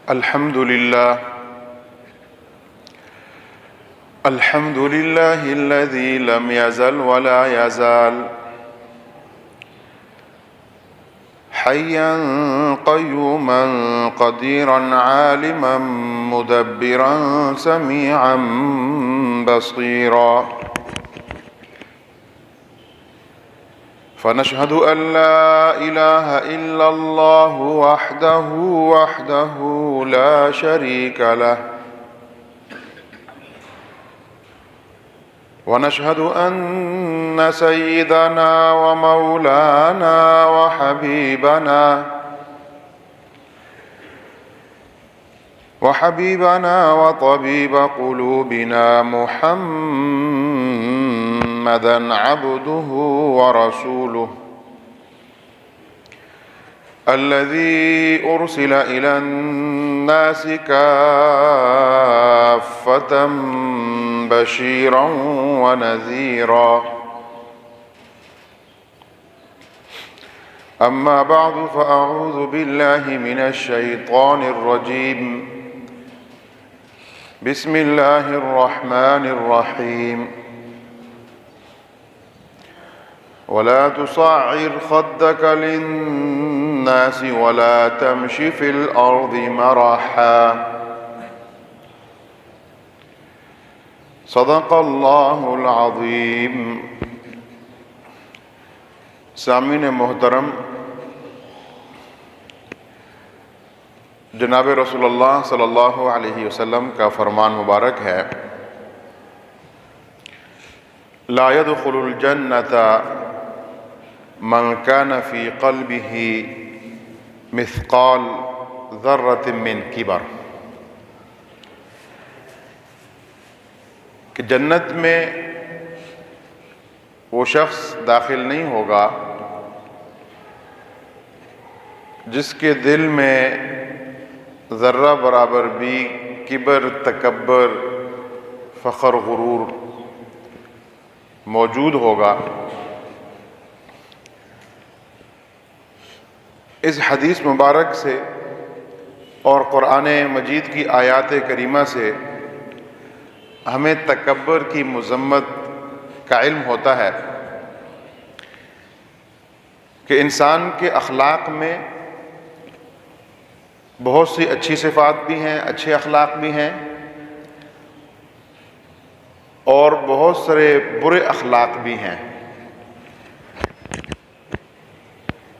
الحمد لله الذي لم يزل ولا يزال حيا قيوما قديرا عالما مدبرا سميعا بصيرا. فنشهد أن لا إله إلا الله وحده لا شريك له، ونشهد أن سيدنا ومولانا وحبيبنا وطبيب قلوبنا محمدا عبده ورسوله الذي أرسل إلى الناس كافة بشيرا ونذيرا. أما بعد فأعوذ بالله من الشيطان الرجيم. بسم الله الرحمن الرحيم. ولا تصعر خدك للناس ولا تمش في الأرض مرحا. صدق اللہ العظیم. سامعین محترم، جناب رسول اللہ صلی اللہ علیہ وسلم کا فرمان مبارک ہے، لا يدخل الجنة من كان في قلبه مثقال ذرة من کبر، کہ جنت میں وہ شخص داخل نہیں ہوگا جس کے دل میں ذرہ برابر بھی کبر، تکبر، فخر، غرور موجود ہوگا۔ اس حدیث مبارک سے اور قرآن مجید کی آیات کریمہ سے ہمیں تکبر کی مذمت کا علم ہوتا ہے کہ انسان کے اخلاق میں بہت سی اچھی صفات بھی ہیں، اچھے اخلاق بھی ہیں، اور بہت سارے برے اخلاق بھی ہیں۔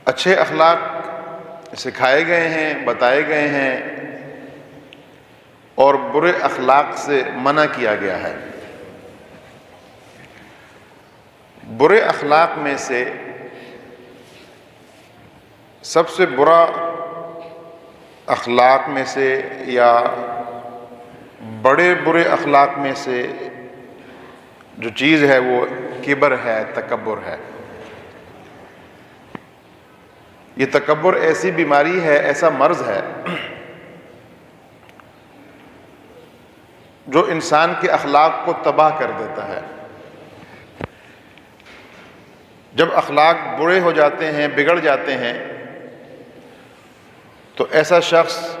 اچھے اخلاق سکھائے گئے ہیں، بتائے گئے ہیں، اور برے اخلاق سے منع کیا گیا ہے۔ برے اخلاق میں سے سب سے برا اخلاق میں سے یا بڑے برے اخلاق میں سے جو چیز ہے وہ کبر ہے، تکبر ہے۔ یہ تکبر ایسی بیماری ہے، ایسا مرض ہے جو انسان کے اخلاق کو تباہ کر دیتا ہے۔ جب اخلاق برے ہو جاتے ہیں، بگڑ جاتے ہیں، تو ایسا شخص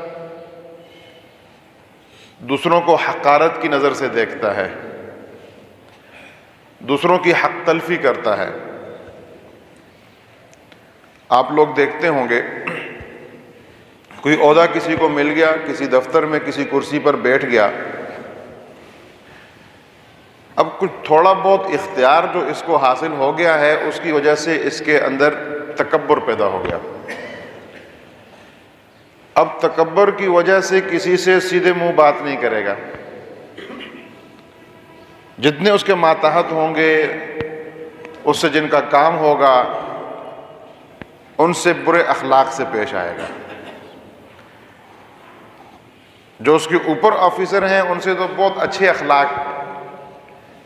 دوسروں کو حقارت کی نظر سے دیکھتا ہے، دوسروں کی حق تلفی کرتا ہے۔ آپ لوگ دیکھتے ہوں گے، کوئی عہدہ کسی کو مل گیا، کسی دفتر میں کسی کرسی پر بیٹھ گیا، اب کچھ تھوڑا بہت اختیار جو اس کو حاصل ہو گیا ہے، اس کی وجہ سے اس کے اندر تکبر پیدا ہو گیا۔ اب تکبر کی وجہ سے کسی سے سیدھے منہ بات نہیں کرے گا، جتنے اس کے ماتحت ہوں گے، اس سے جن کا کام ہوگا، ان سے برے اخلاق سے پیش آئے گا۔ جو اس کے اوپر آفیسر ہیں ان سے تو بہت اچھے اخلاق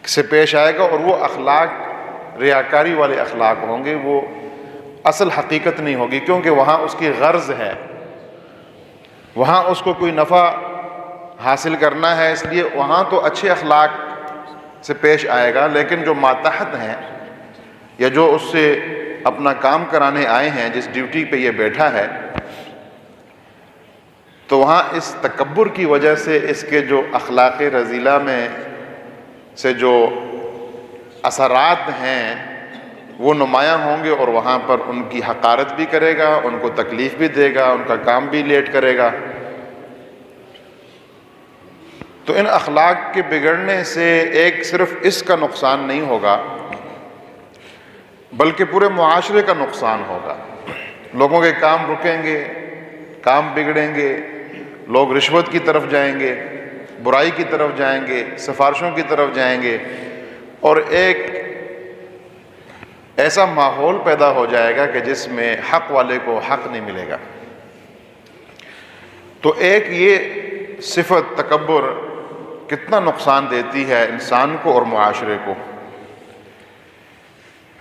سے پیش آئے گا، اور وہ اخلاق ریاکاری والے اخلاق ہوں گے، وہ اصل حقیقت نہیں ہوگی، کیونکہ وہاں اس کی غرض ہے، وہاں اس کو کوئی نفع حاصل کرنا ہے، اس لیے وہاں تو اچھے اخلاق سے پیش آئے گا، لیکن جو ماتحت ہیں یا جو اس سے اپنا کام کرانے آئے ہیں، جس ڈیوٹی پہ یہ بیٹھا ہے، تو وہاں اس تکبر کی وجہ سے اس کے جو اخلاق رذیلہ میں سے جو اثرات ہیں وہ نمایاں ہوں گے، اور وہاں پر ان کی حقارت بھی کرے گا، ان کو تکلیف بھی دے گا، ان کا کام بھی لیٹ کرے گا۔ تو ان اخلاق کے بگڑنے سے ایک صرف اس کا نقصان نہیں ہوگا بلکہ پورے معاشرے کا نقصان ہوگا۔ لوگوں کے کام رکیں گے، کام بگڑیں گے، لوگ رشوت کی طرف جائیں گے، برائی کی طرف جائیں گے، سفارشوں کی طرف جائیں گے، اور ایک ایسا ماحول پیدا ہو جائے گا کہ جس میں حق والے کو حق نہیں ملے گا۔ تو ایک یہ صفت تکبر کتنا نقصان دیتی ہے انسان کو اور معاشرے کو۔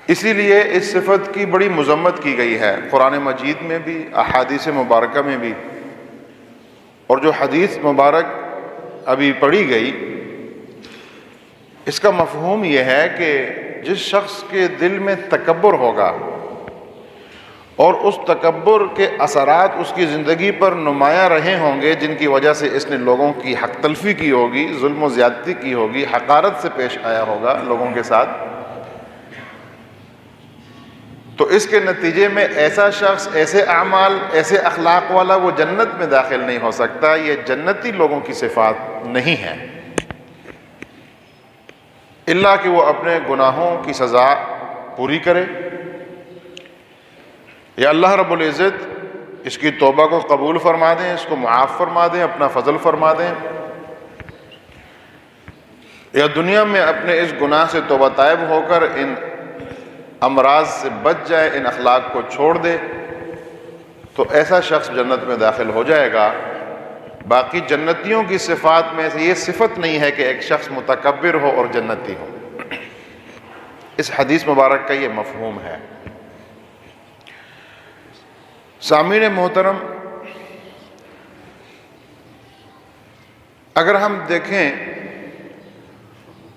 اسی لیے اس صفت کی بڑی مذمت کی گئی ہے قرآن مجید میں بھی، احادیث مبارکہ میں بھی۔ اور جو حدیث مبارک ابھی پڑھی گئی، اس کا مفہوم یہ ہے کہ جس شخص کے دل میں تکبر ہوگا اور اس تکبر کے اثرات اس کی زندگی پر نمایاں رہے ہوں گے، جن کی وجہ سے اس نے لوگوں کی حق تلفی کی ہوگی، ظلم و زیادتی کی ہوگی، حقارت سے پیش آیا ہوگا لوگوں کے ساتھ، تو اس کے نتیجے میں ایسا شخص، ایسے اعمال، ایسے اخلاق والا وہ جنت میں داخل نہیں ہو سکتا۔ یہ جنتی لوگوں کی صفات نہیں ہے، الا کہ وہ اپنے گناہوں کی سزا پوری کرے، یا اللہ رب العزت اس کی توبہ کو قبول فرما دیں، اس کو معاف فرما دیں، اپنا فضل فرما دیں، یا دنیا میں اپنے اس گناہ سے توبہ طائب ہو کر ان امراض سے بچ جائے، ان اخلاق کو چھوڑ دے، تو ایسا شخص جنت میں داخل ہو جائے گا۔ باقی جنتیوں کی صفات میں سے یہ صفت نہیں ہے کہ ایک شخص متکبر ہو اور جنتی ہو۔ اس حدیث مبارک کا یہ مفہوم ہے۔ سامعین محترم، اگر ہم دیکھیں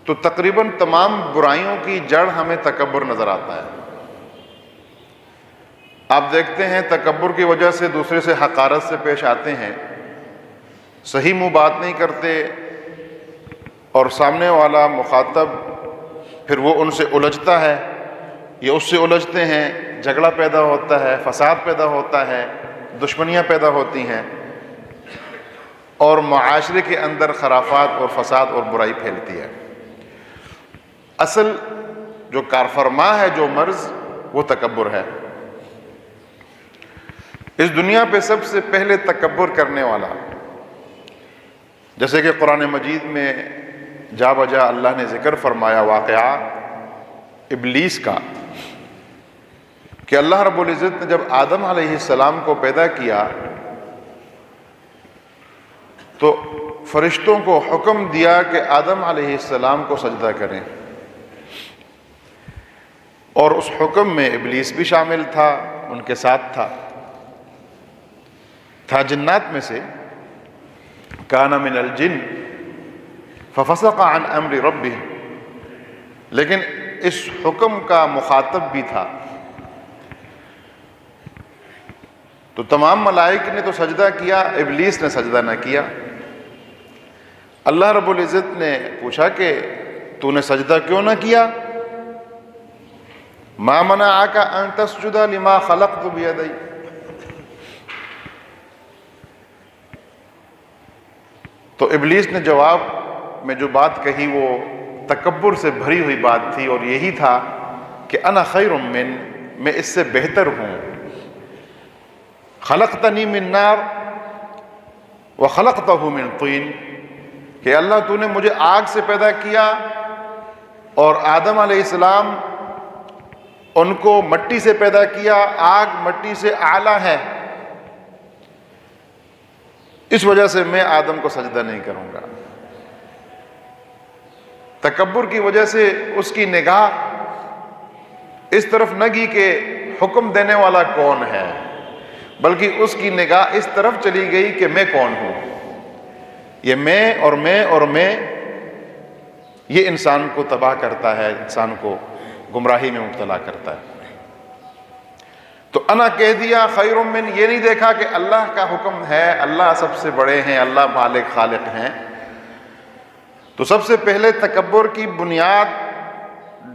تو تقریباً تمام برائیوں کی جڑ ہمیں تکبر نظر آتا ہے۔ آپ دیکھتے ہیں تکبر کی وجہ سے دوسرے سے حقارت سے پیش آتے ہیں، صحیح منہ بات نہیں کرتے، اور سامنے والا مخاطب پھر وہ ان سے الجھتا ہے، یہ اس سے الجھتے ہیں، جھگڑا پیدا ہوتا ہے، فساد پیدا ہوتا ہے، دشمنیاں پیدا ہوتی ہیں، اور معاشرے کے اندر خرافات اور فساد اور برائی پھیلتی ہے۔ اصل جو کارفرما ہے، جو مرض، وہ تکبر ہے۔ اس دنیا پہ سب سے پہلے تکبر کرنے والا، جیسے کہ قرآن مجید میں جا بجا اللہ نے ذکر فرمایا واقعہ ابلیس کا، کہ اللہ رب العزت نے جب آدم علیہ السلام کو پیدا کیا تو فرشتوں کو حکم دیا کہ آدم علیہ السلام کو سجدہ کریں، اور اس حکم میں ابلیس بھی شامل تھا، ان کے ساتھ تھا جنات میں سے، کان من الجن ففسق عن امر ربہ، لیکن اس حکم کا مخاطب بھی تھا۔ تو تمام ملائکہ نے تو سجدہ کیا، ابلیس نے سجدہ نہ کیا۔ اللہ رب العزت نے پوچھا کہ تو نے سجدہ کیوں نہ کیا؟ ما منعک ان تسجد لما خلقت بیدی، تو ابلیس نے جواب میں جو بات کہی وہ تکبر سے بھری ہوئی بات تھی، اور یہی تھا کہ انا خیر من، میں اس سے بہتر ہوں، خلقتنی من نار وخلقتہ من طین، کہ اللہ تو نے مجھے آگ سے پیدا کیا اور آدم علیہ السلام ان کو مٹی سے پیدا کیا، آگ مٹی سے اعلیٰ ہے، اس وجہ سے میں آدم کو سجدہ نہیں کروں گا۔ تکبر کی وجہ سے اس کی نگاہ اس طرف نہ گئی کہ حکم دینے والا کون ہے، بلکہ اس کی نگاہ اس طرف چلی گئی کہ میں کون ہوں، یہ میں اور میں اور میں، یہ انسان کو تباہ کرتا ہے، انسان کو گمراہی میں مبتلا کرتا ہے۔ تو انا کہہ دیا خیر من، یہ نہیں دیکھا کہ اللہ کا حکم ہے، اللہ سب سے بڑے ہیں، اللہ مالک خالق ہیں. تو سب سے پہلے تکبر کی بنیاد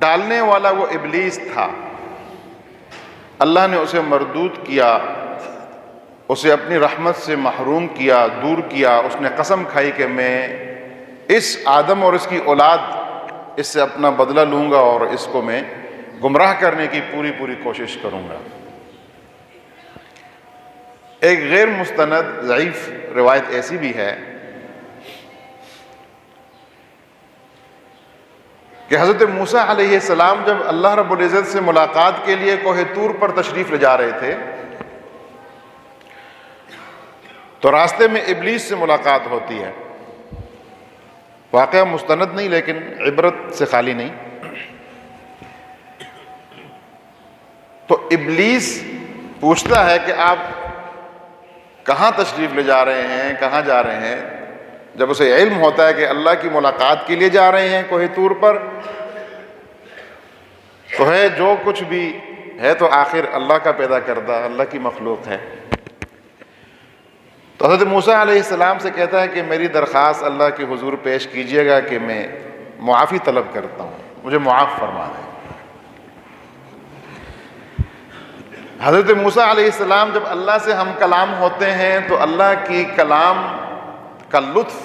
ڈالنے والا وہ ابلیس تھا. اللہ نے اسے مردود کیا، اسے اپنی رحمت سے محروم کیا، دور کیا. اس نے قسم کھائی کہ میں اس آدم اور اس کی اولاد، اس سے اپنا بدلہ لوں گا اور اس کو میں گمراہ کرنے کی پوری کوشش کروں گا. ایک غیر مستند ضعیف روایت ایسی بھی ہے کہ حضرت موسیٰ علیہ السلام جب اللہ رب العزت سے ملاقات کے لیے کوہ طور پر تشریف لے جا رہے تھے تو راستے میں ابلیس سے ملاقات ہوتی ہے. واقعہ مستند نہیں لیکن عبرت سے خالی نہیں. تو ابلیس پوچھتا ہے کہ آپ کہاں تشریف لے جا رہے ہیں، کہاں جا رہے ہیں؟ جب اسے علم ہوتا ہے کہ اللہ کی ملاقات کے لیے جا رہے ہیں کوہ طور پر، تو ہے جو کچھ بھی ہے تو آخر اللہ کا پیدا کردہ، اللہ کی مخلوق ہے. تو حضرت موسیٰ علیہ السلام سے کہتا ہے کہ میری درخواست اللہ کے حضور پیش کیجئے گا کہ میں معافی طلب کرتا ہوں، مجھے معاف فرما دیں. حضرت موسیٰ علیہ السلام جب اللہ سے ہم کلام ہوتے ہیں تو اللہ کی کلام کا لطف،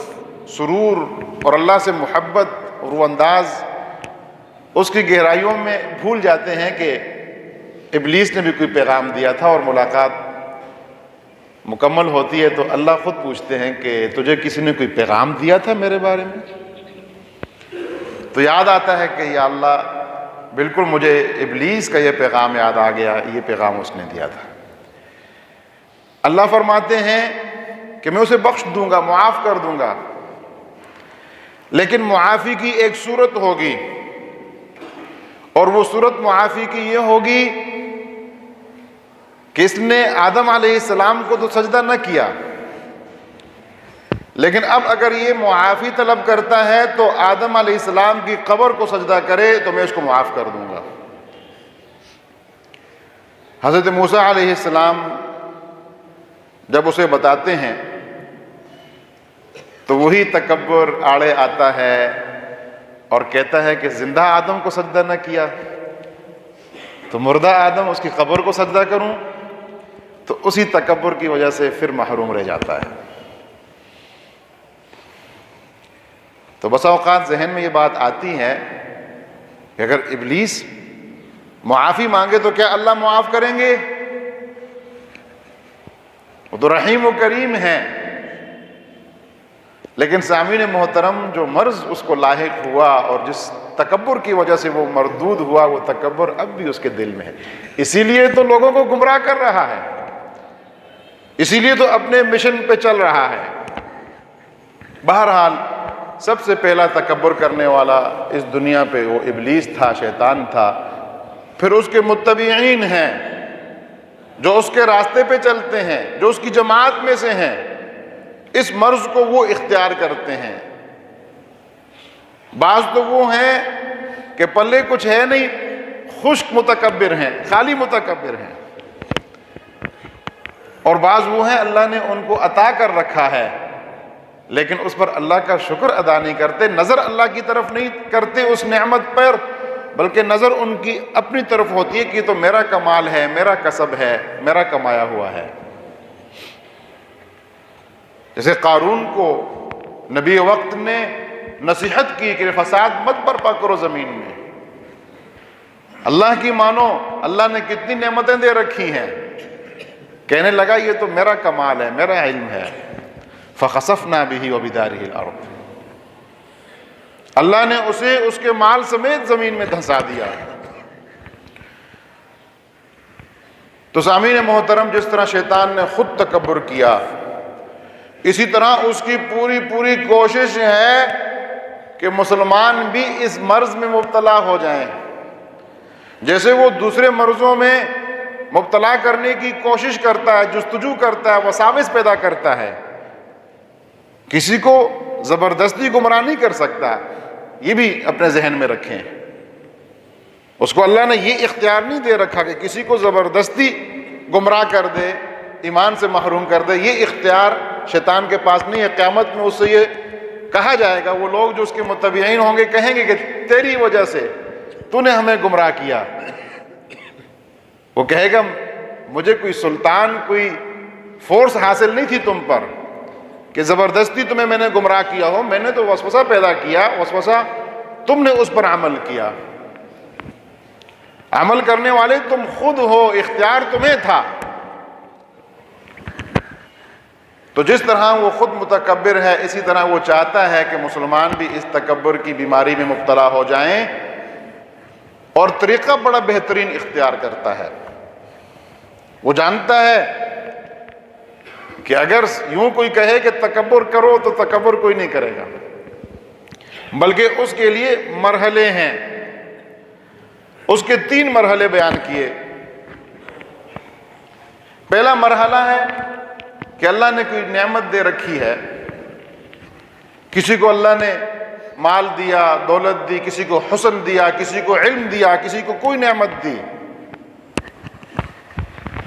سرور اور اللہ سے محبت اور وہ انداز اس کی گہرائیوں میں بھول جاتے ہیں کہ ابلیس نے بھی کوئی پیغام دیا تھا. اور ملاقات مکمل ہوتی ہے تو اللہ خود پوچھتے ہیں کہ تجھے کسی نے کوئی پیغام دیا تھا میرے بارے میں؟ تو یاد آتا ہے کہ یا اللہ بالکل مجھے ابلیس کا یہ پیغام یاد آ گیا، یہ پیغام اس نے دیا تھا. اللہ فرماتے ہیں کہ میں اسے بخش دوں گا، معاف کر دوں گا، لیکن معافی کی ایک صورت ہوگی، اور وہ صورت معافی کی یہ ہوگی کہ اس نے آدم علیہ السلام کو تو سجدہ نہ کیا، لیکن اب اگر یہ معافی طلب کرتا ہے تو آدم علیہ السلام کی قبر کو سجدہ کرے تو میں اس کو معاف کر دوں گا. حضرت موسیٰ علیہ السلام جب اسے بتاتے ہیں تو وہی تکبر آڑے آتا ہے اور کہتا ہے کہ زندہ آدم کو سجدہ نہ کیا تو مردہ آدم، اس کی قبر کو سجدہ کروں؟ تو اسی تکبر کی وجہ سے پھر محروم رہ جاتا ہے. تو بسا اوقات ذہن میں یہ بات آتی ہے کہ اگر ابلیس معافی مانگے تو کیا اللہ معاف کریں گے؟ وہ تو رحیم و کریم ہیں. لیکن سامعین محترم، جو مرض اس کو لاحق ہوا اور جس تکبر کی وجہ سے وہ مردود ہوا، وہ تکبر اب بھی اس کے دل میں ہے. اسی لیے تو لوگوں کو گمراہ کر رہا ہے، اسی لیے تو اپنے مشن پہ چل رہا ہے. بہرحال سب سے پہلا تکبر کرنے والا اس دنیا پہ وہ ابلیس تھا، شیطان تھا. پھر اس کے متبعین ہیں جو اس کے راستے پہ چلتے ہیں، جو اس کی جماعت میں سے ہیں. اس مرض کو وہ اختیار کرتے ہیں. بعض تو وہ ہیں کہ پلے کچھ ہے نہیں، خشک متکبر ہیں، خالی متکبر ہیں. اور بعض وہ ہیں اللہ نے ان کو عطا کر رکھا ہے لیکن اس پر اللہ کا شکر ادا نہیں کرتے، نظر اللہ کی طرف نہیں کرتے اس نعمت پر، بلکہ نظر ان کی اپنی طرف ہوتی ہے کہ تو میرا کمال ہے، میرا کسب ہے، میرا کمایا ہوا ہے. جیسے قارون کو نبی وقت نے نصیحت کی کہ فساد مت برپا کرو زمین میں، اللہ کی مانو، اللہ نے کتنی نعمتیں دے رکھی ہیں. کہنے لگا یہ تو میرا کمال ہے، میرا علم ہے. فخسفنا به وبداره الارض، اللہ نے اسے اس کے مال سمیت زمین میں دھنسا دیا. تو سامعین محترم، جس طرح شیطان نے خود تکبر کیا، اسی طرح اس کی پوری کوشش ہے کہ مسلمان بھی اس مرض میں مبتلا ہو جائیں. جیسے وہ دوسرے مرضوں میں مبتلا کرنے کی کوشش کرتا ہے، جستجو کرتا ہے، وساوس پیدا کرتا ہے، کسی کو زبردستی گمراہ نہیں کر سکتا. یہ بھی اپنے ذہن میں رکھیں. اس کو اللہ نے یہ اختیار نہیں دے رکھا کہ کسی کو زبردستی گمراہ کر دے، ایمان سے محروم کر دے، یہ اختیار شیطان کے پاس نہیں ہے۔ قیامت میں اس سے یہ کہا جائے گا، وہ لوگ جو اس کے متبعین ہوں گے کہیں گے کہ تیری وجہ سے تو نے ہمیں گمراہ کیا۔ وہ کہے گا مجھے کوئی سلطان، کوئی فورس حاصل نہیں تھی تم پر کہ زبردستی تمہیں میں نے گمراہ کیا ہو، میں نے تو وسوسہ پیدا کیا، وسوسہ تم نے اس پر عمل کیا، عمل کرنے والے تم خود ہو، اختیار تمہیں تھا۔ تو جس طرح وہ خود متکبر ہے، اسی طرح وہ چاہتا ہے کہ مسلمان بھی اس تکبر کی بیماری میں مبتلا ہو جائیں، اور طریقہ بڑا بہترین اختیار کرتا ہے۔ وہ جانتا ہے کہ اگر یوں کوئی کہے کہ تکبر کرو تو تکبر کوئی نہیں کرے گا، بلکہ اس کے لیے مرحلے ہیں۔ اس کے 3 مرحلے بیان کیے۔ پہلا مرحلہ ہے کہ اللہ نے کوئی نعمت دے رکھی ہے، کسی کو اللہ نے مال دیا، دولت دی، کسی کو حسن دیا، کسی کو علم دیا، کسی کو کوئی نعمت دی۔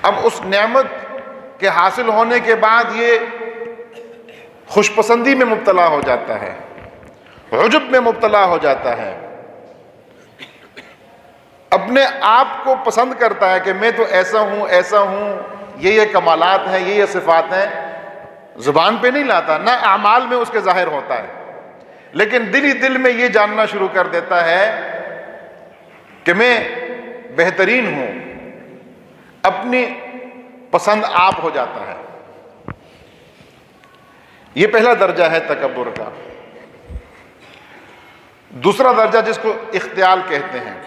اب اس نعمت کے حاصل ہونے کے بعد یہ خوش پسندی میں مبتلا ہو جاتا ہے، عجب میں مبتلا ہو جاتا ہے، اپنے آپ کو پسند کرتا ہے کہ میں تو ایسا ہوں، ایسا ہوں، یہ کمالات ہیں، یہ صفات ہیں۔ زبان پہ نہیں لاتا، نہ اعمال میں اس کے ظاہر ہوتا ہے، لیکن دل ہی دل میں یہ جاننا شروع کر دیتا ہے کہ میں بہترین ہوں، اپنی پسند آپ ہو جاتا ہے۔ یہ پہلا درجہ ہے تکبر کا۔ دوسرا درجہ جس کو اختیال کہتے ہیں،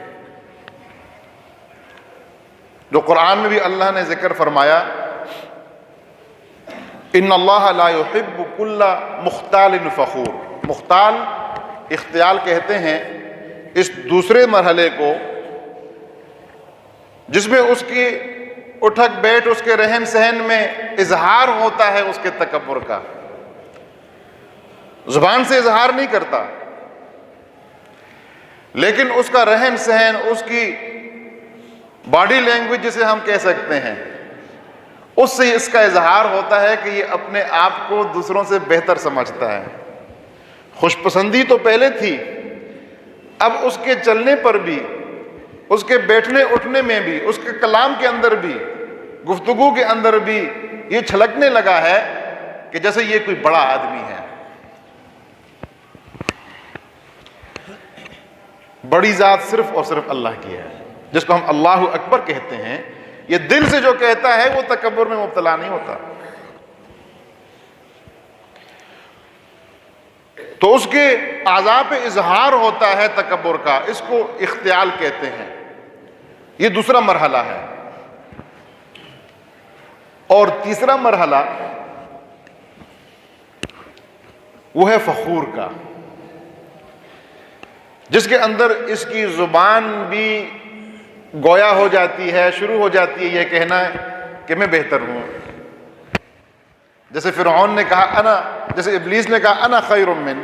جو قرآن میں بھی اللہ نے ذکر فرمایا، ان اللہ لا يحب كل مختال فخور۔ مختال اختیال کہتے ہیں اس دوسرے مرحلے کو جس میں اس کی اٹھک بیٹھ، اس کے رہن سہن میں اظہار ہوتا ہے اس کے تکبر کا، زبان سے اظہار نہیں کرتا، لیکن اس کا رہن سہن، اس کی باڈی لینگویج جسے ہم کہہ سکتے ہیں، اس سے اس کا اظہار ہوتا ہے کہ یہ اپنے آپ کو دوسروں سے بہتر سمجھتا ہے۔ خوش پسندی تو پہلے تھی، اب اس کے چلنے پر بھی، اس کے بیٹھنے اٹھنے میں بھی، اس کے کلام کے اندر بھی، گفتگو کے اندر بھی یہ چھلکنے لگا ہے کہ جیسے یہ کوئی بڑا آدمی ہے۔ بڑی ذات صرف اور صرف اللہ کی ہے، جس کو ہم اللہ اکبر کہتے ہیں۔ یہ دل سے جو کہتا ہے وہ تکبر میں مبتلا نہیں ہوتا۔ تو اس کے اعضاء پہ اظہار ہوتا ہے تکبر کا، اس کو اختیال کہتے ہیں۔ یہ دوسرا مرحلہ ہے۔ اور تیسرا مرحلہ وہ ہے فخور کا، جس کے اندر اس کی زبان بھی گویا ہو جاتی ہے، شروع ہو جاتی ہے یہ کہنا کہ میں بہتر ہوں۔ جیسے فرعون نے کہا جیسے ابلیس نے کہا انا خیر من،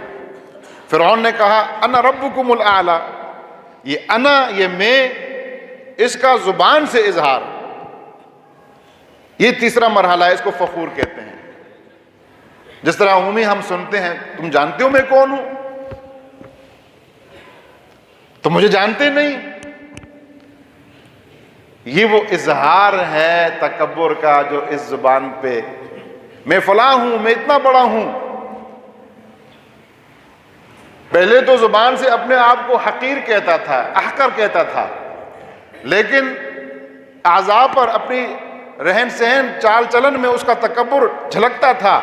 فرعون نے کہا انا ربکم الاعلی، یہ میں، اس کا زبان سے اظہار، یہ تیسرا مرحلہ ہے، اس کو فخور کہتے ہیں۔ جس طرح عمومی ہم سنتے ہیں تم جانتے ہو میں کون ہوں، تو مجھے جانتے نہیں، یہ وہ اظہار ہے تکبر کا جو اس زبان پہ میں فلاں ہوں، میں اتنا بڑا ہوں۔ پہلے تو زبان سے اپنے آپ کو حقیر کہتا تھا، احقر کہتا تھا، لیکن اعضاء پر، اپنی رہن سہن چال چلن میں اس کا تکبر جھلکتا تھا۔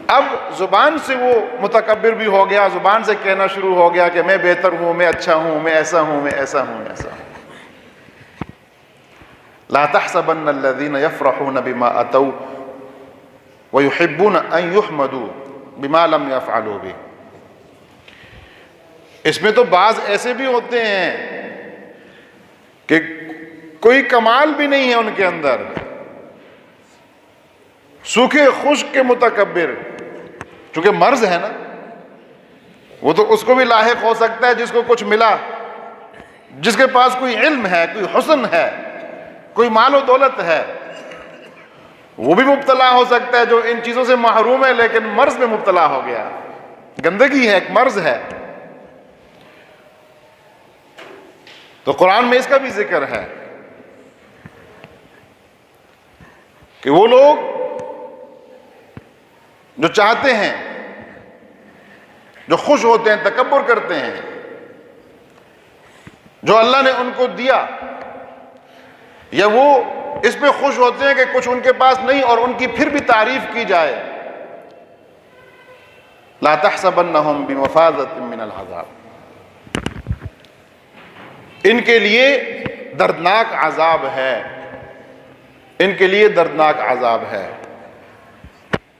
اب زبان سے وہ متکبر بھی ہو گیا، زبان سے کہنا شروع ہو گیا کہ میں بہتر ہوں، میں اچھا ہوں، میں ایسا ہوں، میں ایسا ہوں، میں ایسا ہوں۔ لا تحسبن الذين يفرحون بما اتوا ويحبون ان يحمدوا بما لم يفعلوا به۔ اس میں تو بعض ایسے بھی ہوتے ہیں کہ کوئی کمال بھی نہیں ہے ان کے اندر، سوکھے خشک کے متکبر، چونکہ مرض ہے نا، وہ تو اس کو بھی لاحق ہو سکتا ہے جس کو کچھ ملا، جس کے پاس کوئی علم ہے، کوئی حسن ہے، کوئی مال و دولت ہے، وہ بھی مبتلا ہو سکتا ہے جو ان چیزوں سے محروم ہے لیکن مرض میں مبتلا ہو گیا. گندگی ہے، ایک مرض ہے. تو قرآن میں اس کا بھی ذکر ہے کہ وہ لوگ جو چاہتے ہیں، جو خوش ہوتے ہیں، تکبر کرتے ہیں، جو اللہ نے ان کو دیا، یا وہ اس پہ خوش ہوتے ہیں کہ کچھ ان کے پاس نہیں اور ان کی پھر بھی تعریف کی جائے. لا تحسبنہم بمفازۃ من العذاب، ان کے لیے دردناک عذاب ہے، ان کے لیے دردناک عذاب ہے.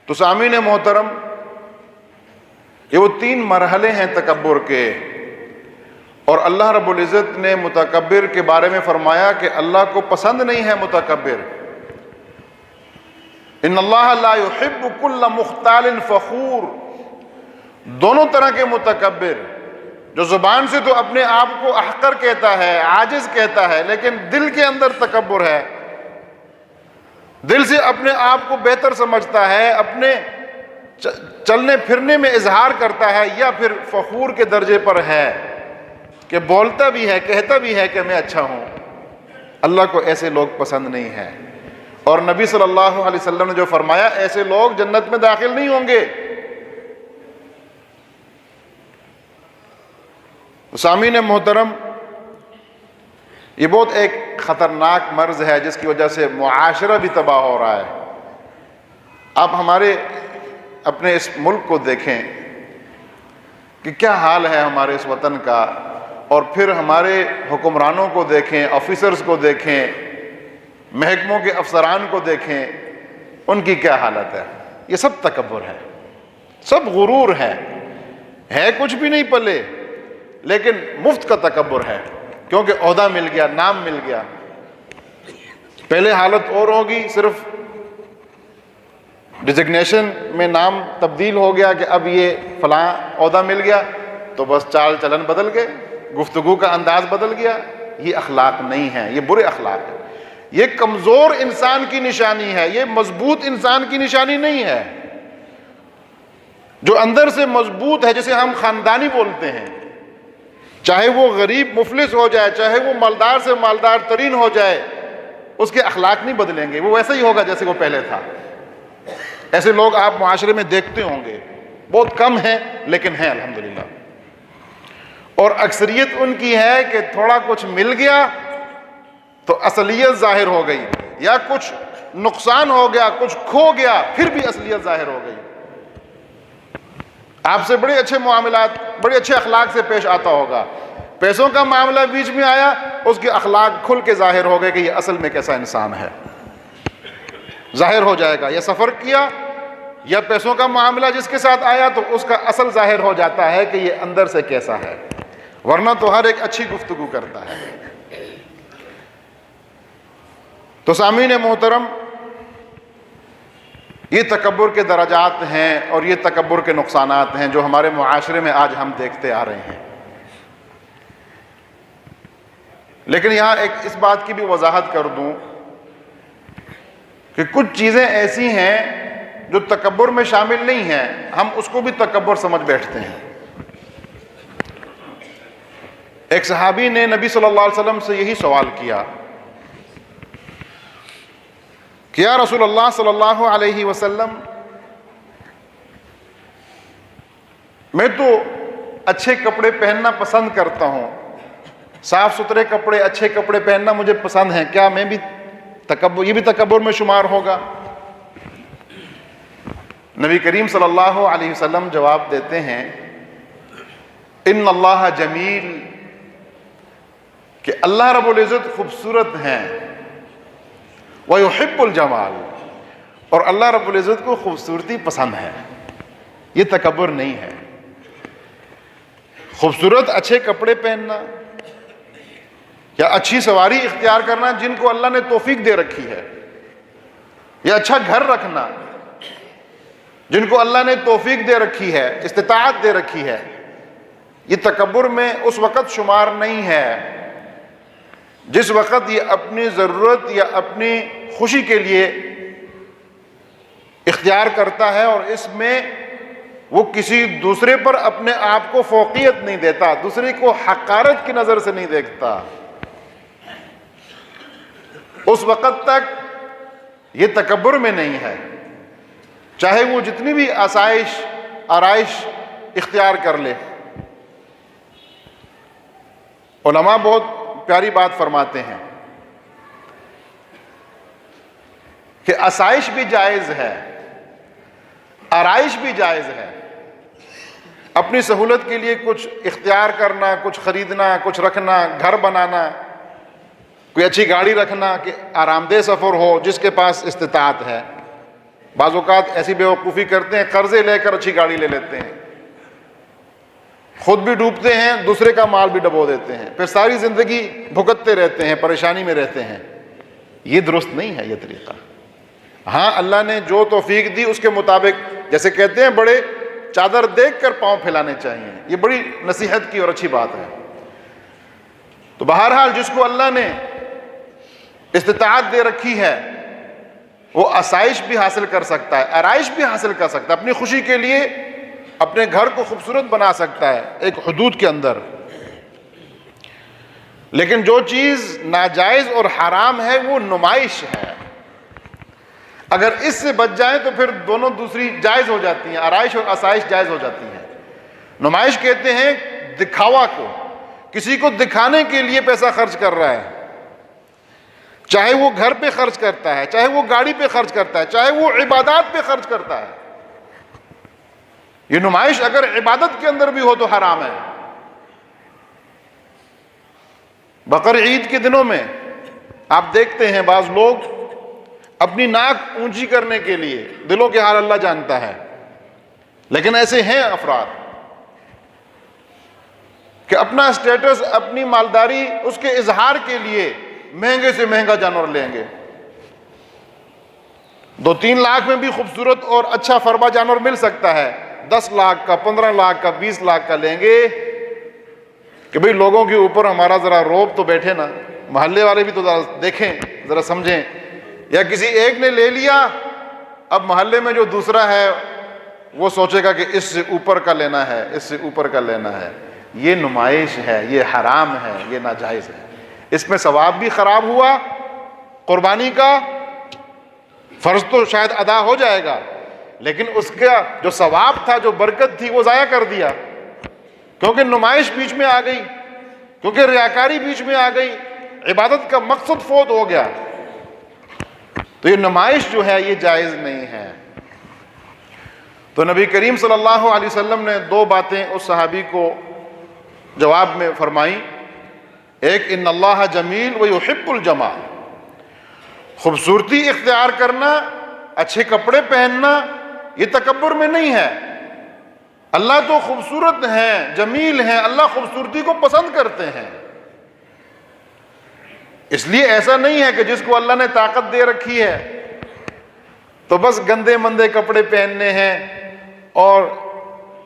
تو سامعین محترم، یہ وہ 3 مرحلے ہیں تکبر کے، اور اللہ رب العزت نے متکبر کے بارے میں فرمایا کہ اللہ کو پسند نہیں ہے متکبر. ان اللہ لا يحب كل مختال فخور. دونوں طرح کے متکبر، جو زبان سے تو اپنے آپ کو احقر کہتا ہے، عاجز کہتا ہے، لیکن دل کے اندر تکبر ہے، دل سے اپنے آپ کو بہتر سمجھتا ہے، اپنے چلنے پھرنے میں اظہار کرتا ہے، یا پھر فخور کے درجے پر ہے کہ بولتا بھی ہے، کہتا بھی ہے کہ میں اچھا ہوں. اللہ کو ایسے لوگ پسند نہیں ہیں. اور نبی صلی اللہ علیہ وسلم نے جو فرمایا، ایسے لوگ جنت میں داخل نہیں ہوں گے. سامعین محترم، یہ بہت ایک خطرناک مرض ہے جس کی وجہ سے معاشرہ بھی تباہ ہو رہا ہے. آپ ہمارے اپنے اس ملک کو دیکھیں کہ کیا حال ہے ہمارے اس وطن کا، اور پھر ہمارے حکمرانوں کو دیکھیں، آفیسرز کو دیکھیں، محکموں کے افسران کو دیکھیں، ان کی کیا حالت ہے. یہ سب تکبر ہے، سب غرور ہے کچھ بھی نہیں پلے، لیکن مفت کا تکبر ہے، کیونکہ عہدہ مل گیا، نام مل گیا. پہلے حالت اور ہوگی، صرف ڈیزگنیشن میں نام تبدیل ہو گیا کہ اب یہ فلاں عہدہ مل گیا، تو بس چال چلن بدل گئے، گفتگو کا انداز بدل گیا. یہ اخلاق نہیں ہے، یہ برے اخلاق ہے. یہ کمزور انسان کی نشانی ہے، یہ مضبوط انسان کی نشانی نہیں ہے. جو اندر سے مضبوط ہے، جسے ہم خاندانی بولتے ہیں، چاہے وہ غریب مفلس ہو جائے، چاہے وہ مالدار سے مالدار ترین ہو جائے، اس کے اخلاق نہیں بدلیں گے، وہ ویسا ہی ہوگا جیسے وہ پہلے تھا. ایسے لوگ آپ معاشرے میں دیکھتے ہوں گے، بہت کم ہیں لیکن ہیں الحمدللہ. اور اکثریت ان کی ہے کہ تھوڑا کچھ مل گیا تو اصلیت ظاہر ہو گئی، یا کچھ نقصان ہو گیا، کچھ کھو گیا، پھر بھی اصلیت ظاہر ہو گئی. آپ سے بڑے اچھے معاملات، بڑے اچھے اخلاق سے پیش آتا ہوگا، پیسوں کا معاملہ بیچ میں آیا، اس کے اخلاق کھل کے ظاہر ہو گئے کہ یہ اصل میں کیسا انسان ہے. ظاہر ہو جائے گا، یہ سفر کیا یا پیسوں کا معاملہ جس کے ساتھ آیا تو اس کا اصل ظاہر ہو جاتا ہے کہ یہ اندر سے کیسا ہے. ورنہ تو ہر ایک اچھی گفتگو کرتا ہے. تو سامعین محترم، یہ تکبر کے درجات ہیں اور یہ تکبر کے نقصانات ہیں جو ہمارے معاشرے میں آج ہم دیکھتے آ رہے ہیں. لیکن یہاں ایک اس بات کی بھی وضاحت کر دوں کہ کچھ چیزیں ایسی ہیں جو تکبر میں شامل نہیں ہیں، ہم اس کو بھی تکبر سمجھ بیٹھتے ہیں. ایک صحابی نے نبی صلی اللہ علیہ وسلم سے یہی سوال کیا کہ یا رسول اللہ صلی اللہ علیہ وسلم، میں تو اچھے کپڑے پہننا پسند کرتا ہوں، صاف ستھرے کپڑے، اچھے کپڑے پہننا مجھے پسند ہیں، کیا میں بھی یہ بھی تکبر میں شمار ہوگا؟ نبی کریم صلی اللہ علیہ وسلم جواب دیتے ہیں، ان اللہ جمیل، کہ اللہ رب العزت خوبصورت ہیں، وَيُحِبُّ الْجَمَالِ، اور اللہ رب العزت کو خوبصورتی پسند ہے. یہ تکبر نہیں ہے. خوبصورت اچھے کپڑے پہننا یا اچھی سواری اختیار کرنا جن کو اللہ نے توفیق دے رکھی ہے، یا اچھا گھر رکھنا جن کو اللہ نے توفیق دے رکھی ہے، استطاعت دے رکھی ہے، یہ تکبر میں اس وقت شمار نہیں ہے جس وقت یہ اپنی ضرورت یا اپنی خوشی کے لیے اختیار کرتا ہے اور اس میں وہ کسی دوسرے پر اپنے آپ کو فوقیت نہیں دیتا، دوسرے کو حقارت کی نظر سے نہیں دیکھتا، اس وقت تک یہ تکبر میں نہیں ہے، چاہے وہ جتنی بھی آسائش آرائش اختیار کر لے۔ علماء بہت پیاری بات فرماتے ہیں کہ آسائش بھی جائز ہے، آرائش بھی جائز ہے، اپنی سہولت کے لیے کچھ اختیار کرنا، کچھ خریدنا، کچھ رکھنا، گھر بنانا، کوئی اچھی گاڑی رکھنا کہ آرام دہ سفر ہو جس کے پاس استطاعت ہے۔ بعض اوقات ایسی بیوقوفی کرتے ہیں، قرضے لے کر اچھی گاڑی لے لیتے ہیں، خود بھی ڈوبتے ہیں، دوسرے کا مال بھی ڈبو دیتے ہیں، پھر ساری زندگی بھگتتے رہتے ہیں، پریشانی میں رہتے ہیں۔ یہ درست نہیں ہے یہ طریقہ۔ ہاں اللہ نے جو توفیق دی اس کے مطابق، جیسے کہتے ہیں بڑے چادر دیکھ کر پاؤں پھیلانے چاہیے، یہ بڑی نصیحت کی اور اچھی بات ہے۔ تو بہرحال جس کو اللہ نے استطاعت دے رکھی ہے وہ آسائش بھی حاصل کر سکتا ہے، آرائش بھی حاصل کر سکتا ہے، اپنی خوشی کے لیے اپنے گھر کو خوبصورت بنا سکتا ہے ایک حدود کے اندر۔ لیکن جو چیز ناجائز اور حرام ہے وہ نمائش ہے، اگر اس سے بچ جائیں تو پھر دونوں دوسری جائز ہو جاتی ہیں، آرائش اور آسائش جائز ہو جاتی ہیں۔ نمائش کہتے ہیں دکھاوا کو، کسی کو دکھانے کے لیے پیسہ خرچ کر رہا ہے، چاہے وہ گھر پہ خرچ کرتا ہے، چاہے وہ گاڑی پہ خرچ کرتا ہے، چاہے وہ عبادات پہ خرچ کرتا ہے۔ یہ نمائش اگر عبادت کے اندر بھی ہو تو حرام ہے۔ بقر عید کے دنوں میں آپ دیکھتے ہیں بعض لوگ اپنی ناک اونچی کرنے کے لیے، دلوں کے حال اللہ جانتا ہے، لیکن ایسے ہیں افراد کہ اپنا اسٹیٹس، اپنی مالداری، اس کے اظہار کے لیے مہنگے سے مہنگا جانور لیں گے۔ 2-3 لاکھ میں بھی خوبصورت اور اچھا فربا جانور مل سکتا ہے، 10 لاکھ کا، 15 لاکھ کا، 20 لاکھ کا لیں گے کہ بھئی لوگوں کے اوپر ہمارا ذرا روب تو بیٹھے نا، محلے والے بھی تو ذرا دیکھیں، ذرا سمجھیں۔ یا کسی ایک نے لے لیا، اب محلے میں جو دوسرا ہے وہ سوچے گا کہ اس سے اوپر کا لینا ہے، اس سے اوپر کا لینا ہے۔ یہ نمائش ہے، یہ حرام ہے، یہ ناجائز ہے۔ اس میں ثواب بھی خراب ہوا، قربانی کا فرض تو شاید ادا ہو جائے گا، لیکن اس کا جو ثواب تھا، جو برکت تھی، وہ ضائع کر دیا، کیونکہ نمائش بیچ میں آ گئی، کیونکہ ریاکاری بیچ میں آ گئی، عبادت کا مقصد فوت ہو گیا۔ تو یہ نمائش جو ہے یہ جائز نہیں ہے۔ تو نبی کریم صلی اللہ علیہ وسلم نے 2 باتیں اس صحابی کو جواب میں فرمائی۔ ایک، ان اللہ جمیل ویحب الجمال، خوبصورتی اختیار کرنا، اچھے کپڑے پہننا یہ تکبر میں نہیں ہے۔ اللہ تو خوبصورت ہیں، جمیل ہیں، اللہ خوبصورتی کو پسند کرتے ہیں۔ اس لیے ایسا نہیں ہے کہ جس کو اللہ نے طاقت دے رکھی ہے تو بس گندے مندے کپڑے پہننے ہیں اور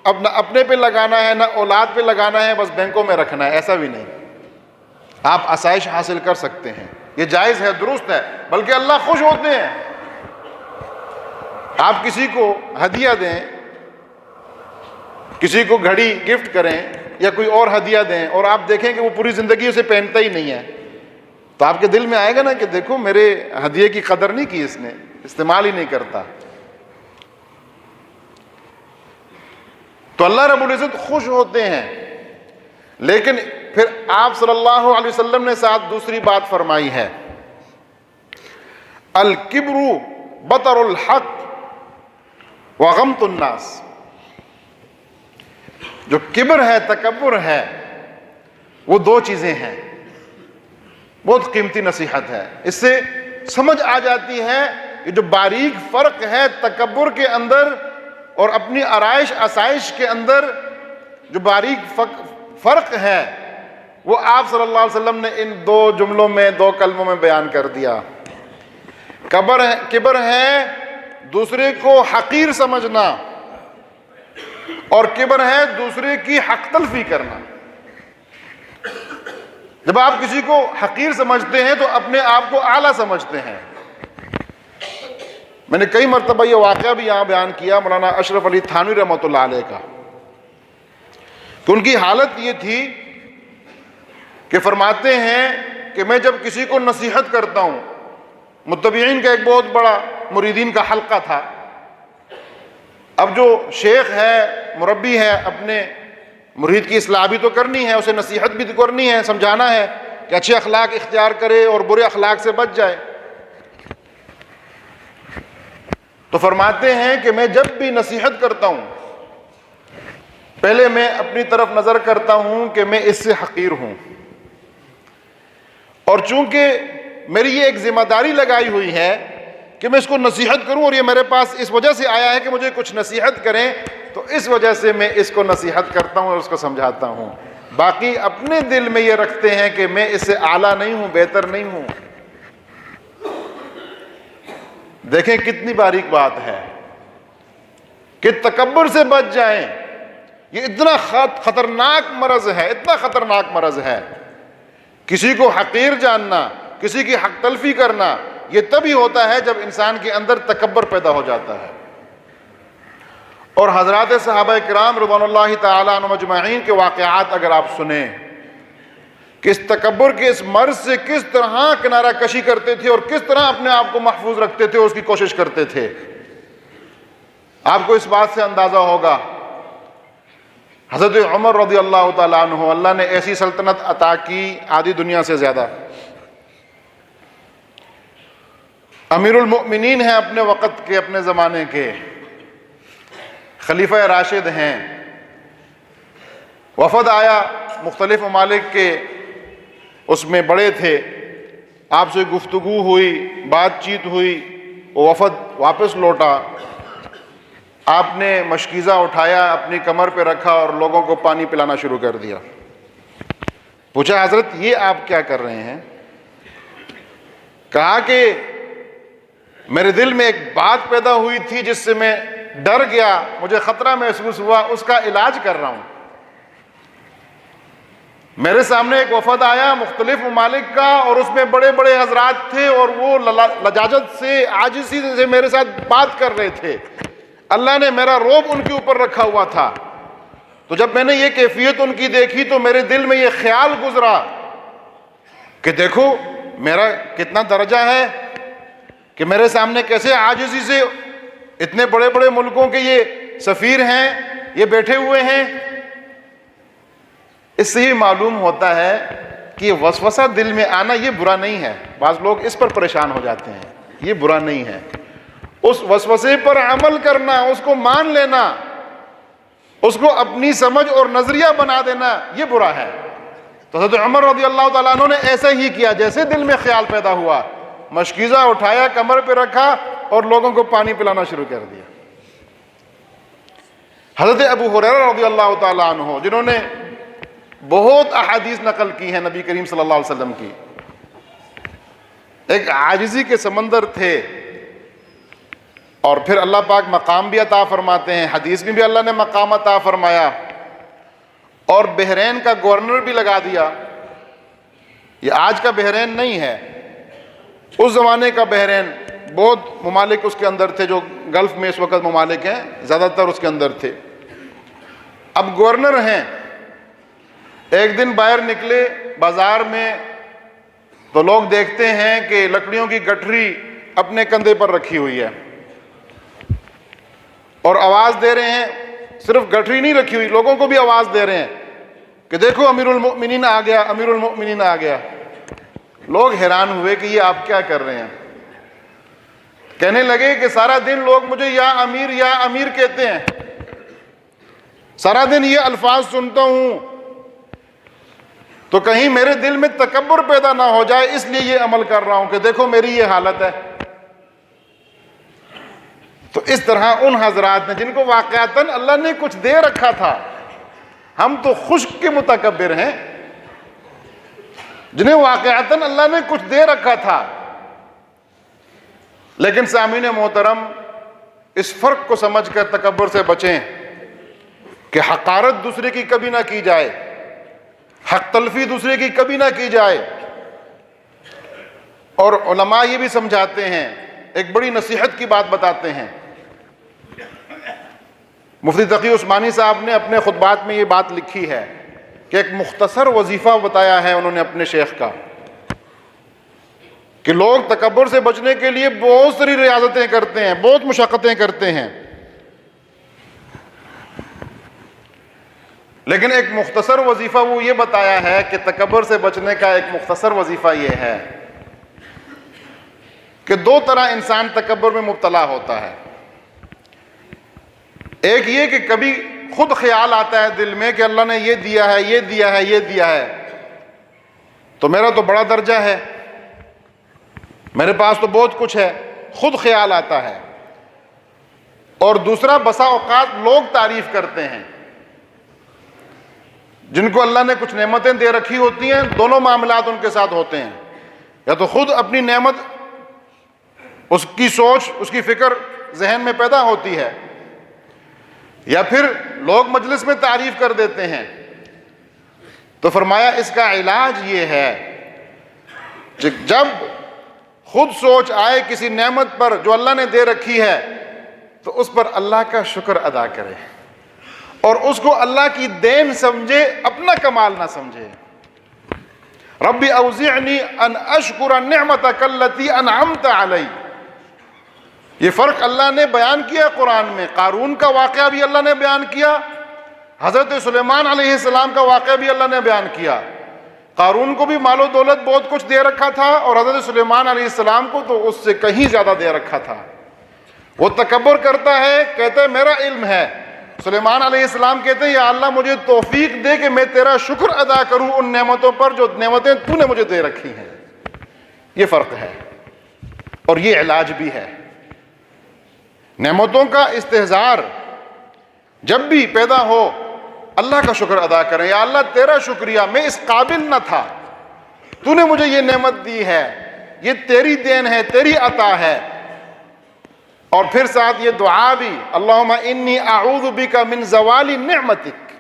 اب نہ اپنے پہ لگانا ہے نہ اولاد پہ لگانا ہے، بس بینکوں میں رکھنا ہے، ایسا بھی نہیں۔ آپ آسائش حاصل کر سکتے ہیں، یہ جائز ہے، درست ہے، بلکہ اللہ خوش ہوتے ہیں۔ آپ کسی کو ہدیہ دیں، کسی کو گھڑی گفٹ کریں یا کوئی اور ہدیہ دیں اور آپ دیکھیں کہ وہ پوری زندگی اسے پہنتا ہی نہیں ہے، تو آپ کے دل میں آئے گا نا کہ دیکھو میرے ہدیے کی قدر نہیں کی، اس نے استعمال ہی نہیں کرتا۔ تو اللہ رب العزت خوش ہوتے ہیں۔ لیکن پھر آپ صلی اللہ علیہ وسلم نے ساتھ دوسری بات فرمائی ہے، الکبر بطر الحق وغمط الناس۔ جو کبر ہے، تکبر ہے، وہ 2 چیزیں ہیں۔ بہت قیمتی نصیحت ہے، اس سے سمجھ آ جاتی ہے یہ جو باریک فرق ہے تکبر کے اندر اور اپنی آرائش آسائش کے اندر، جو باریک فرق ہے وہ آپ صلی اللہ علیہ وسلم نے ان 2 جملوں میں، 2 کلموں میں بیان کر دیا۔ کبر ہے دوسرے کو حقیر سمجھنا، اور کبر ہے دوسرے کی حق تلفی کرنا۔ جب آپ کسی کو حقیر سمجھتے ہیں تو اپنے آپ کو اعلیٰ سمجھتے ہیں۔ میں نے کئی مرتبہ یہ واقعہ بھی یہاں بیان کیا مولانا اشرف علی تھانوی رحمۃ اللہ علیہ کا، کہ ان کی حالت یہ تھی کہ فرماتے ہیں کہ میں جب کسی کو نصیحت کرتا ہوں، متبعین کا ایک بہت بڑا مریدین کا حلقہ تھا، اب جو شیخ ہے، مربی ہے، اپنے مرید کی اصلاح بھی تو کرنی ہے، اسے نصیحت بھی تو کرنی ہے، سمجھانا ہے کہ اچھے اخلاق اختیار کرے اور برے اخلاق سے بچ جائے۔ تو فرماتے ہیں کہ میں جب بھی نصیحت کرتا ہوں، پہلے میں اپنی طرف نظر کرتا ہوں کہ میں اس سے حقیر ہوں، اور چونکہ میری یہ ایک ذمہ داری لگائی ہوئی ہے کہ میں اس کو نصیحت کروں، اور یہ میرے پاس اس وجہ سے آیا ہے کہ مجھے کچھ نصیحت کریں، تو اس وجہ سے میں اس کو نصیحت کرتا ہوں اور اس کو سمجھاتا ہوں۔ باقی اپنے دل میں یہ رکھتے ہیں کہ میں اس سے اعلیٰ نہیں ہوں، بہتر نہیں ہوں۔ دیکھیں کتنی باریک بات ہے کہ تکبر سے بچ جائیں۔ یہ اتنا خطرناک مرض ہے، اتنا خطرناک مرض ہے۔ کسی کو حقیر جاننا، کسی کی حق تلفی کرنا، یہ تبھی ہوتا ہے جب انسان کے اندر تکبر پیدا ہو جاتا ہے۔ اور حضرات صحابہ کرام رضوان اللہ تعالی عنہم اجمعین کے واقعات اگر آپ سنیں کہ اس تکبر کے اس مرض سے کس طرح کنارہ کشی کرتے تھے اور کس طرح اپنے آپ کو محفوظ رکھتے تھے، اس کی کوشش کرتے تھے، آپ کو اس بات سے اندازہ ہوگا۔ حضرت عمر رضی اللہ تعالیٰ عنہ، اللہ نے ایسی سلطنت عطا کی آدھی دنیا سے زیادہ، امیر المؤمنین ہیں اپنے وقت کے، اپنے زمانے کے، خلیفہ راشد ہیں۔ وفد آیا مختلف ممالک کے، اس میں بڑے تھے، آپ سے گفتگو ہوئی، بات چیت ہوئی، وہ وفد واپس لوٹا، آپ نے مشکیزہ اٹھایا، اپنی کمر پہ رکھا اور لوگوں کو پانی پلانا شروع کر دیا۔ پوچھا حضرت یہ آپ کیا کر رہے ہیں؟ کہا کہ میرے دل میں ایک بات پیدا ہوئی تھی جس سے میں ڈر گیا، مجھے خطرہ محسوس ہوا، اس کا علاج کر رہا ہوں۔ میرے سامنے ایک وفد آیا مختلف ممالک کا، اور اس میں بڑے بڑے حضرات تھے، اور وہ لجاجت سے، عاجزی سے میرے ساتھ بات کر رہے تھے۔ اللہ نے میرا رعب ان کے اوپر رکھا ہوا تھا، تو جب میں نے یہ کیفیت ان کی دیکھی تو میرے دل میں یہ خیال گزرا کہ دیکھو میرا کتنا درجہ ہے، کہ میرے سامنے کیسے عاجزی سے اتنے بڑے بڑے ملکوں کے یہ سفیر ہیں، یہ بیٹھے ہوئے ہیں۔ اس سے ہی معلوم ہوتا ہے کہ یہ وسوسہ دل میں آنا یہ برا نہیں ہے۔ بعض لوگ اس پر پریشان ہو جاتے ہیں، یہ برا نہیں ہے۔ اس وسوسے پر عمل کرنا، اس کو مان لینا، اس کو اپنی سمجھ اور نظریہ بنا دینا، یہ برا ہے۔ تو حضرت عمر رضی اللہ تعالیٰ عنہ نے ایسا ہی کیا، جیسے دل میں خیال پیدا ہوا، مشکیزہ اٹھایا، کمر پہ رکھا اور لوگوں کو پانی پلانا شروع کر دیا۔ حضرت ابو ہریرہ رضی اللہ تعالیٰ عنہ، جنہوں نے بہت احادیث نقل کی ہیں نبی کریم صلی اللہ علیہ وسلم کی، ایک عاجزی کے سمندر تھے، اور پھر اللہ پاک مقام بھی عطا فرماتے ہیں، حدیث میں بھی اللہ نے مقام عطا فرمایا، اور بحرین کا گورنر بھی لگا دیا۔ یہ آج کا بحرین نہیں ہے، اس زمانے کا بحرین، بہت ممالک اس کے اندر تھے، جو گلف میں اس وقت ممالک ہیں زیادہ تر اس کے اندر تھے۔ اب گورنر ہیں، ایک دن باہر نکلے بازار میں تو لوگ دیکھتے ہیں کہ لکڑیوں کی گٹھری اپنے کندھے پر رکھی ہوئی ہے، اور آواز دے رہے ہیں، صرف گٹھری نہیں رکھی ہوئی، لوگوں کو بھی آواز دے رہے ہیں کہ دیکھو امیر المؤمنین آ گیا، امیر المؤمنین آ گیا۔ لوگ حیران ہوئے کہ یہ آپ کیا کر رہے ہیں؟ کہنے لگے کہ سارا دن لوگ مجھے یا امیر کہتے ہیں، سارا دن یہ الفاظ سنتا ہوں، تو کہیں میرے دل میں تکبر پیدا نہ ہو جائے، اس لیے یہ عمل کر رہا ہوں کہ دیکھو میری یہ حالت ہے۔ تو اس طرح ان حضرات نے، جن کو واقعتاً اللہ نے کچھ دے رکھا تھا، ہم تو خشک کے متکبر ہیں، جنہیں واقعتاً اللہ نے کچھ دے رکھا تھا، لیکن سامعین محترم اس فرق کو سمجھ کر تکبر سے بچیں کہ حقارت دوسرے کی کبھی نہ کی جائے۔ حق تلفی دوسرے کی کبھی نہ کی جائے. اور علماء یہ بھی سمجھاتے ہیں، ایک بڑی نصیحت کی بات بتاتے ہیں. مفتی تقی عثمانی صاحب نے اپنے خطبات میں یہ بات لکھی ہے کہ ایک مختصر وظیفہ بتایا ہے انہوں نے اپنے شیخ کا، کہ لوگ تکبر سے بچنے کے لیے بہت ساری ریاضتیں کرتے ہیں، بہت مشقتیں کرتے ہیں، لیکن ایک مختصر وظیفہ وہ یہ بتایا ہے کہ تکبر سے بچنے کا ایک مختصر وظیفہ یہ ہے کہ دو طرح انسان تکبر میں مبتلا ہوتا ہے. ایک یہ کہ کبھی خود خیال آتا ہے دل میں کہ اللہ نے یہ دیا ہے، یہ دیا ہے، یہ دیا ہے، تو میرا تو بڑا درجہ ہے، میرے پاس تو بہت کچھ ہے، خود خیال آتا ہے. اور دوسرا، بسا اوقات لوگ تعریف کرتے ہیں، جن کو اللہ نے کچھ نعمتیں دے رکھی ہوتی ہیں، دونوں معاملات ان کے ساتھ ہوتے ہیں. یا تو خود اپنی نعمت، اس کی سوچ، اس کی فکر ذہن میں پیدا ہوتی ہے، یا پھر لوگ مجلس میں تعریف کر دیتے ہیں. تو فرمایا اس کا علاج یہ ہے کہ جب خود سوچ آئے کسی نعمت پر جو اللہ نے دے رکھی ہے تو اس پر اللہ کا شکر ادا کرے، اور اس کو اللہ کی دین سمجھے، اپنا کمال نہ سمجھے. ربی اوزعنی ان اشکر نعمتک التی انعمت علی. یہ فرق اللہ نے بیان کیا قرآن میں. قارون کا واقعہ بھی اللہ نے بیان کیا، حضرت سلیمان علیہ السلام کا واقعہ بھی اللہ نے بیان کیا. قارون کو بھی مال و دولت بہت کچھ دے رکھا تھا، اور حضرت سلیمان علیہ السلام کو تو اس سے کہیں زیادہ دے رکھا تھا. وہ تکبر کرتا ہے، کہتا ہے میرا علم ہے. سلیمان علیہ السلام کہتے ہیں یا اللہ مجھے توفیق دے کہ میں تیرا شکر ادا کروں ان نعمتوں پر جو نعمتیں تو نے مجھے دے رکھی ہیں. یہ فرق ہے، اور یہ علاج بھی ہے. نعمتوں کا استحضار جب بھی پیدا ہو، اللہ کا شکر ادا کریں. یا اللہ تیرا شکریہ، میں اس قابل نہ تھا، تو نے مجھے یہ نعمت دی ہے، یہ تیری دین ہے، تیری عطا ہے. اور پھر ساتھ یہ دعا بھی، اللہم انی اعوذ بک من زوال نعمتک.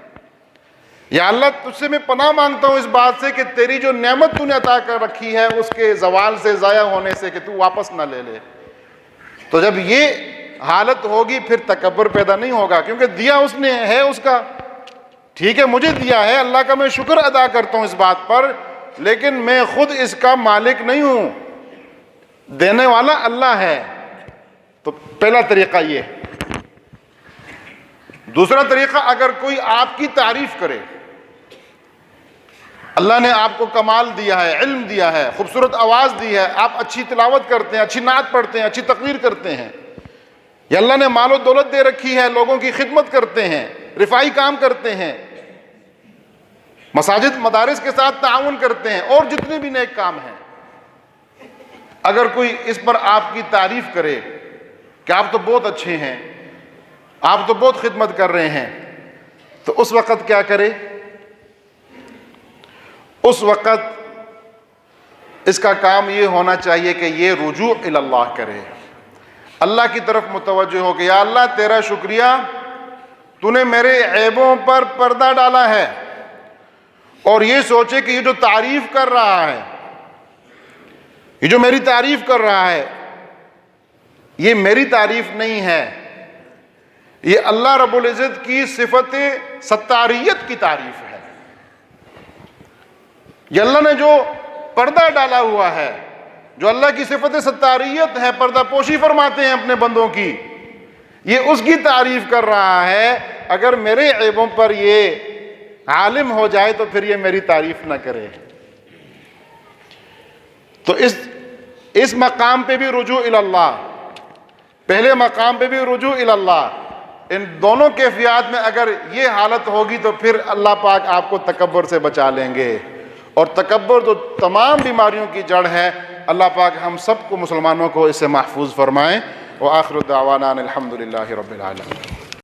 یا اللہ تجھ سے میں پناہ مانگتا ہوں اس بات سے کہ تیری جو نعمت تو نے عطا کر رکھی ہے اس کے زوال سے، ضائع ہونے سے، کہ تو واپس نہ لے لے. تو جب یہ حالت ہوگی پھر تکبر پیدا نہیں ہوگا، کیونکہ دیا اس نے ہے، اس کا ٹھیک ہے، مجھے دیا ہے، اللہ کا میں شکر ادا کرتا ہوں اس بات پر، لیکن میں خود اس کا مالک نہیں ہوں، دینے والا اللہ ہے. تو پہلا طریقہ یہ. دوسرا طریقہ، اگر کوئی آپ کی تعریف کرے، اللہ نے آپ کو کمال دیا ہے، علم دیا ہے، خوبصورت آواز دی ہے، آپ اچھی تلاوت کرتے ہیں، اچھی نعت پڑھتے ہیں، اچھی تقریر کرتے ہیں، یا اللہ نے مال و دولت دے رکھی ہے، لوگوں کی خدمت کرتے ہیں، رفاعی کام کرتے ہیں، مساجد مدارس کے ساتھ تعاون کرتے ہیں، اور جتنے بھی نیک کام ہیں. اگر کوئی اس پر آپ کی تعریف کرے کہ آپ تو بہت اچھے ہیں، آپ تو بہت خدمت کر رہے ہیں، تو اس وقت کیا کرے؟ اس وقت اس کا کام یہ ہونا چاہیے کہ یہ رجوع الی اللہ کرے، اللہ کی طرف متوجہ ہو کہ یا اللہ تیرا شکریہ، تو نے میرے عیبوں پر پردہ ڈالا ہے. اور یہ سوچے کہ یہ جو تعریف کر رہا ہے، یہ جو میری تعریف کر رہا ہے، یہ میری تعریف نہیں ہے، یہ اللہ رب العزت کی صفت ستاریت کی تعریف ہے. یہ اللہ نے جو پردہ ڈالا ہوا ہے، جو اللہ کی صفت ستاریت ہے، پردہ پوشی فرماتے ہیں اپنے بندوں کی، یہ اس کی تعریف کر رہا ہے. اگر میرے عیبوں پر یہ عالم ہو جائے تو پھر یہ میری تعریف نہ کرے. تو اس مقام پہ بھی رجوع الی اللہ، پہلے مقام پہ بھی رجوع الی اللہ، ان دونوں کیفیات میں اگر یہ حالت ہوگی تو پھر اللہ پاک آپ کو تکبر سے بچا لیں گے. اور تکبر جو تمام بیماریوں کی جڑ ہے، اللہ پاک ہم سب کو مسلمانوں کو اس سے محفوظ فرمائیں. وآخر دعوانا الحمد للہ رب العالمین.